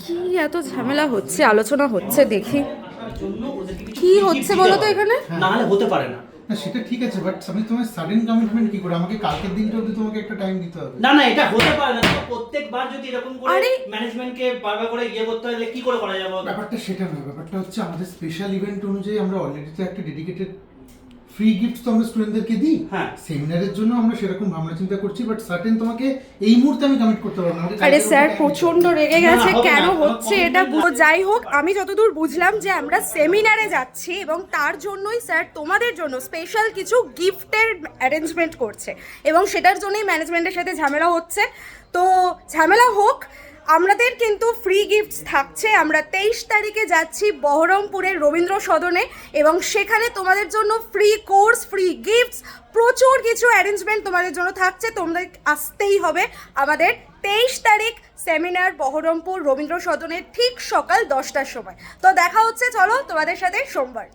কি এত ঝামেলা হচ্ছে, আলোচনা হচ্ছে, দেখি কি হচ্ছে বলো তো এখানে। না হলে হতে পারে না। না সেটা ঠিক আছে, বাট আমি তোমার সাডেন কমিটমেন্ট কি করে, আমাকে কালকের দিনটা অবধি তোমাকে একটা টাইম দিতে হবে। না না, এটা হতে পারে না। তো প্রত্যেকবার যদি এরকম করে ম্যানেজমেন্টকে বারবার করে করতে হলে কি করে করা যাবে? ব্যাপারটা সেটা নয়, ব্যাপারটা হচ্ছে আমাদের স্পেশাল ইভেন্ট অনুযায়ী আমরা অলরেডি তো একটা ডেডিকেটেড ফ্রি গিফট তো আমরা স্টুডেন্টদেরকে দিই। হ্যাঁ, সেমিনারের জন্য আমরা সেরকম ভাবনা চিন্তা করছি, বাট সার্টেন তোমাকে এই মুহূর্তে আমি কমিট করতে পারবো না। আরে স্যার প্রচন্ড রেগে গেছে, কেন হচ্ছে এটা? যাই হোক, আমি যতদূর বুঝলাম যে আমরা সেমিনারে যাচ্ছি এবং তার জন্যই স্যার তোমাদের জন্য স্পেশাল কিছু গিফটের অ্যারেঞ্জমেন্ট করছে এবং সেটার জন্যই ম্যানেজমেন্টের সাথে ঝামেলা হচ্ছে। তো ঝামেলা হোক, আমাদের কিন্তু ফ্রি গিফটস থাকছে। আমরা 23 তারিখে যাচ্ছি বহরমপুরের রবীন্দ্র সদনে এবং সেখানে তোমাদের জন্য ফ্রি কোর্স, ফ্রি গিফটস, প্রচুর কিছু অ্যারেঞ্জমেন্ট তোমাদের জন্য থাকছে। তোমাদের আসতেই হবে আমাদের 23 তারিখ সেমিনার বহরমপুর রবীন্দ্র সদনে ঠিক সকাল 10টার সময়। তো দেখা হচ্ছে, চলো তোমাদের সাথে সোমবার।